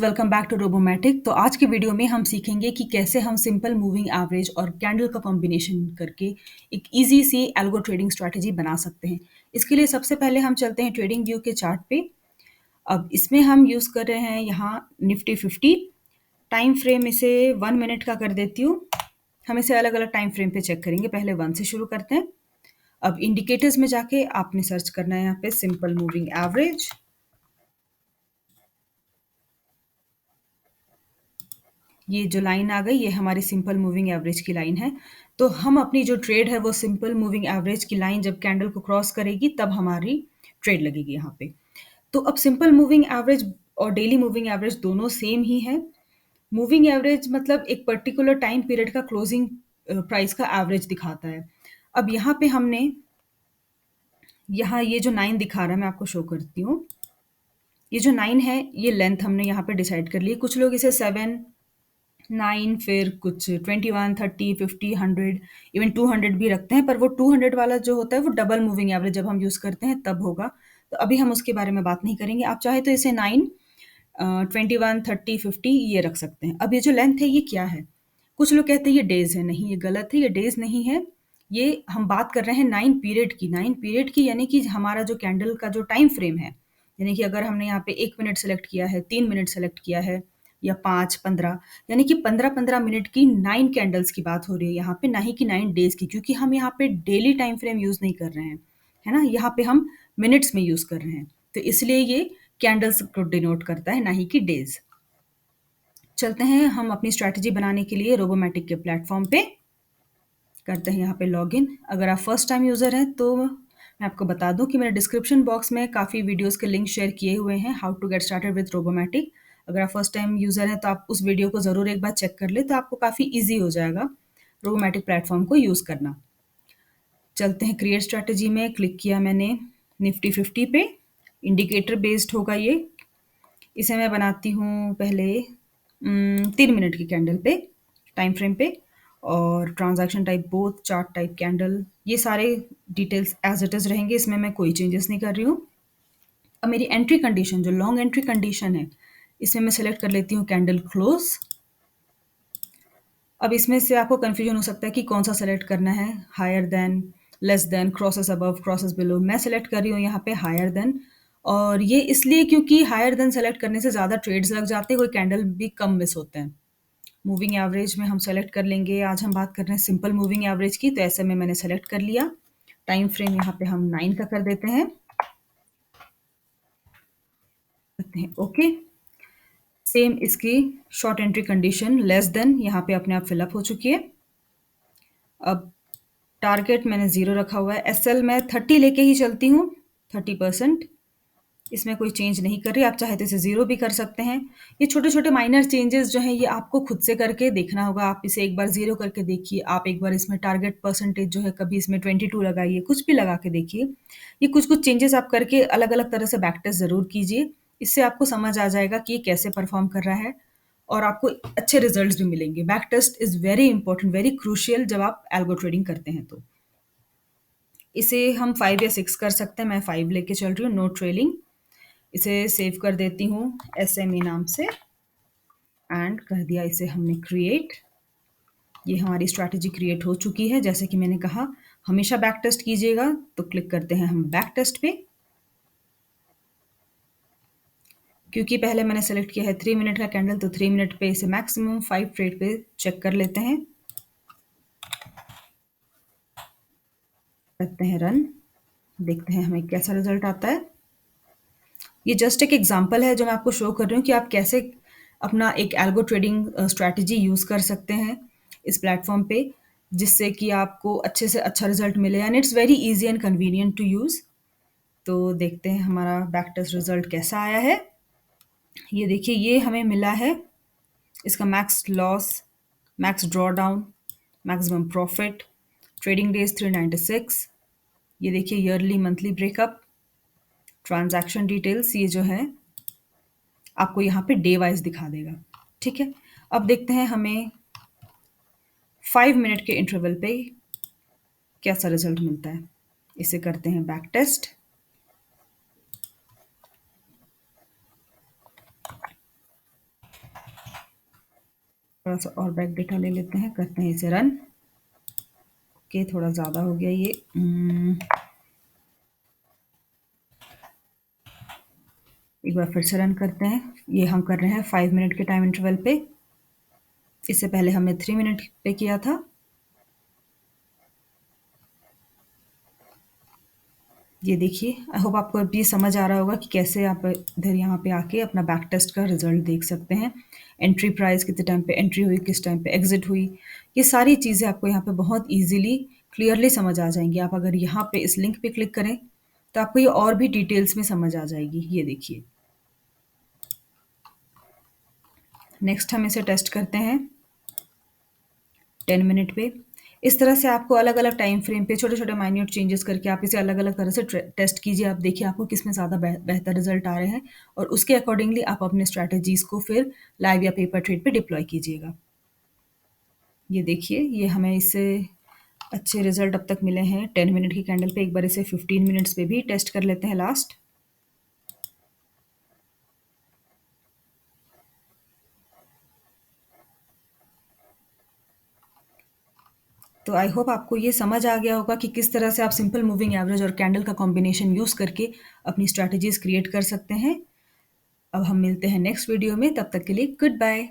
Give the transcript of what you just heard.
Welcome back to रोबोमेटिक। तो आज की वीडियो में हम सीखेंगे कि कैसे हम सिंपल मूविंग एवरेज और कैंडल का कॉम्बिनेशन करके एक इजी सी एल्गो ट्रेडिंग स्ट्रैटेजी बना सकते हैं। इसके लिए सबसे पहले हम चलते हैं ट्रेडिंग व्यू के चार्ट पे। अब इसमें हम यूज़ कर रहे हैं यहाँ निफ्टी 50। टाइम फ्रेम इसे 1 मिनट का कर देती हूँ। हम इसे अलग अलग टाइम फ्रेम पे चेक करेंगे। पहले 1 से शुरू करते हैं। अब इंडिकेटर्स में जाके आपने सर्च करना है यहाँ पे सिंपल मूविंग एवरेज। ये जो लाइन आ गई ये हमारी सिंपल मूविंग एवरेज की लाइन है। तो हम अपनी जो ट्रेड है वो सिंपल मूविंग एवरेज की लाइन जब कैंडल को क्रॉस करेगी तब हमारी ट्रेड लगेगी यहाँ पे। तो अब सिंपल मूविंग एवरेज और डेली मूविंग एवरेज दोनों सेम ही है। मूविंग एवरेज मतलब एक पर्टिकुलर टाइम पीरियड का क्लोजिंग प्राइस का एवरेज दिखाता है। अब यहाँ पे हमने यहाँ ये जो 9 दिखा रहा है मैं आपको शो करती हूँ। ये जो 9 है ये लेंथ हमने यहाँ पे डिसाइड कर ली है। कुछ लोग इसे 7 9 फिर कुछ 21 30 50 100 इवन 200 भी रखते हैं, पर वो 200 वाला जो होता है वो डबल मूविंग एवरेज जब हम यूज़ करते हैं तब होगा। तो अभी हम उसके बारे में बात नहीं करेंगे। आप चाहे तो इसे 9 21 30 50 ये रख सकते हैं। अब ये जो लेंथ है ये क्या है? कुछ लोग कहते हैं ये डेज़ है। नहीं, ये गलत है, ये डेज़ नहीं है। ये हम बात कर रहे हैं 9 पीरियड की। 9 पीरियड की यानी कि हमारा जो कैंडल का जो टाइम फ्रेम है, यानी कि अगर हमने यहाँ पे 1 मिनट सेलेक्ट किया है, 3 मिनट सेलेक्ट किया है या 5, 15, यानी कि 15-15 मिनट की 9 कैंडल्स की बात हो रही है यहाँ पे, ना ही कि 9 डेज़ की, क्योंकि हम यहाँ पे डेली टाइम फ्रेम यूज़ नहीं कर रहे हैं, है ना? यहाँ पे हम मिनट्स में यूज़ कर रहे हैं। तो इसलिए ये कैंडल्स को डिनोट करता है, ना ही कि डेज़। चलते हैं हम अपनी स्ट्रैटेजी बनाने के लिए रोबोमेटिक के प्लेटफॉर्म पे। करते हैं यहाँ पे लॉगिन। अगर आप फर्स्ट टाइम यूज़र हैं तो मैं आपको बता दूँ कि मेरे डिस्क्रिप्शन बॉक्स में काफ़ी वीडियोज़ के लिंक शेयर किए हुए हैं, how to get started with robomatic. अगर आप फर्स्ट टाइम यूज़र हैं तो आप उस वीडियो को ज़रूर एक बार चेक कर लें, तो आपको काफ़ी ईज़ी हो जाएगा रोबोमेटिक प्लेटफॉर्म को यूज़ करना। चलते हैं क्रिएट स्ट्रैटेजी में, क्लिक किया मैंने निफ्टी 50 पे। इंडिकेटर बेस्ड होगा ये। इसे मैं बनाती हूँ पहले 3 मिनट की कैंडल पे, टाइम फ्रेम पे, और transaction type both, chart type candle, ये सारे डिटेल्स एज इट इज़ रहेंगे। इसमें मैं कोई चेंजेस नहीं कर रही हूँ। अब मेरी एंट्री कंडीशन जो लॉन्ग एंट्री कंडीशन है, इसमें मैं सेलेक्ट कर लेती हूँ कैंडल क्लोज। अब इसमें से आपको कन्फ्यूजन हो सकता है कि कौन सा सेलेक्ट करना है, higher than, less than, crosses above, crosses below. मैं सेलेक्ट कर रही हूँ यहाँ पे हायर देन, और ये इसलिए क्योंकि हायर देन सेलेक्ट करने से ज़्यादा ट्रेड्स लग जाते हैं, कोई कैंडल भी कम मिस होते हैं। मूविंग एवरेज में हम सेलेक्ट कर लेंगे। आज हम बात कर रहे हैं सिंपल मूविंग एवरेज की, तो ऐसे में मैंने सेलेक्ट कर लिया। टाइम फ्रेम यहाँ पे हम 9 का कर देते हैं। करते हैं ओके। सेम इसकी short entry condition less than यहाँ पे अपने आप फिलअप हो चुकी है। अब टारगेट मैंने 0 रखा हुआ है। एसएल मैं 30 लेके ही चलती हूँ, 30%। इसमें कोई चेंज नहीं कर रही। आप चाहे तो इसे 0 भी कर सकते हैं। ये छोटे-छोटे माइनर चेंजेस जो हैं ये आपको खुद से करके देखना होगा। आप इसे एक बार 0 करके देखिए, आप एक बार इसमें टारगेट परसेंटेज जो है कभी इसमें 22 लगाइए, कुछ भी लगा के देखिए। ये कुछ-कुछ चेंजेस आप करके अलग-अलग तरह से बैक टेस्ट ज़रूर कीजिए। इससे आपको समझ आ जाएगा कि ये कैसे परफ़ॉर्म कर रहा है, और आपको अच्छे रिज़ल्ट्स भी मिलेंगे। Back test is very important, very crucial जब आप एल्गो ट्रेडिंग करते हैं तो। इसे हम 5 या 6 कर सकते हैं। मैं 5 लेके चल रही हूँ, नो ट्रेलिंग। इसे सेव कर देती हूँ एसएमई नाम से, एंड कर दिया इसे हमने क्रिएट। ये हमारी स्ट्रैटेजी क्रिएट हो चुकी है। जैसे कि मैंने कहा, हमेशा बैक टेस्ट कीजिएगा। तो क्लिक करते हैं हम बैक टेस्ट पे। क्योंकि पहले मैंने सेलेक्ट किया है 3 मिनट का कैंडल, तो 3 मिनट पे इसे मैक्सिमम 5 ट्रेड पे चेक कर लेते हैं। करते हैं रन, देखते हैं हमें कैसा रिजल्ट आता है। ये जस्ट एक एग्जांपल है जो मैं आपको शो कर रही हूँ कि आप कैसे अपना एक एल्गो ट्रेडिंग स्ट्रैटेजी यूज़ कर सकते हैं इस प्लेटफॉर्म पे, जिससे कि आपको अच्छे से अच्छा रिजल्ट मिले, and it's very easy and convenient to use. तो देखते हैं हमारा बैक टेस्ट रिजल्ट कैसा आया है। ये देखिए, ये हमें मिला है इसका max loss, max draw down, maximum profit, trading days 396। ये देखिए yearly monthly breakup, transaction details, ये जो है आपको यहाँ पे डे वाइज दिखा देगा। ठीक है, अब देखते हैं हमें 5 मिनट के इंटरवल पे कैसा रिजल्ट मिलता है। इसे करते हैं बैक टेस्ट। थोड़ा-सा और बैक डेटा ले लेते हैं, करते हैं इसे रन। ओके, थोड़ा ज़्यादा हो गया ये। एक बार फिर से रन करते हैं। ये हम कर रहे हैं 5 मिनट के टाइम इंटरवल पे। इससे पहले हमने 3 मिनट पे किया था। ये देखिए, आई होप आपको अब ये समझ आ रहा होगा कि कैसे आप इधर यहाँ पे आके अपना बैक टेस्ट का रिज़ल्ट देख सकते हैं। एंट्री प्राइस कितने टाइम पे एंट्री हुई, किस टाइम पे एग्ज़िट हुई, ये सारी चीज़ें आपको यहाँ पे बहुत ईज़िली, क्लियरली समझ आ जाएँगी। आप अगर यहाँ पे इस लिंक पे क्लिक करें, तो आपको ये और भी डिटेल्स में समझ आ जाएगी। ये देखिए। नेक्स्ट हम इसे टेस्ट करते हैं 10 मिनट पे। इस तरह से आपको अलग-अलग टाइम फ्रेम पे छोटे-छोटे माइन्यूट चेंजेस करके आप इसे अलग-अलग तरह से टेस्ट कीजिए। आप देखिए आपको किसमें ज़्यादा बेहतर रिज़ल्ट आ रहे हैं और उसके अकॉर्डिंगली आप अपने स्ट्रैटेजीज़ को फिर लाइव या पेपर ट्रेड पे डिप्लॉय कीजिएगा। ये देखिए, ये हमें इससे अच्छे रिज़ल्ट अब तक मिले हैं 10 मिनट की कैंडल पे। एक बार इसे 15 मिनट्स पे भी टेस्ट कर लेते हैं लास्ट। तो आई होप आपको ये समझ आ गया होगा कि किस तरह से आप सिंपल मूविंग एवरेज और कैंडल का कॉम्बिनेशन यूज़ करके अपनी स्ट्रैटेजीज़ क्रिएट कर सकते हैं। अब हम मिलते हैं नेक्स्ट वीडियो में, तब तक के लिए गुड बाय।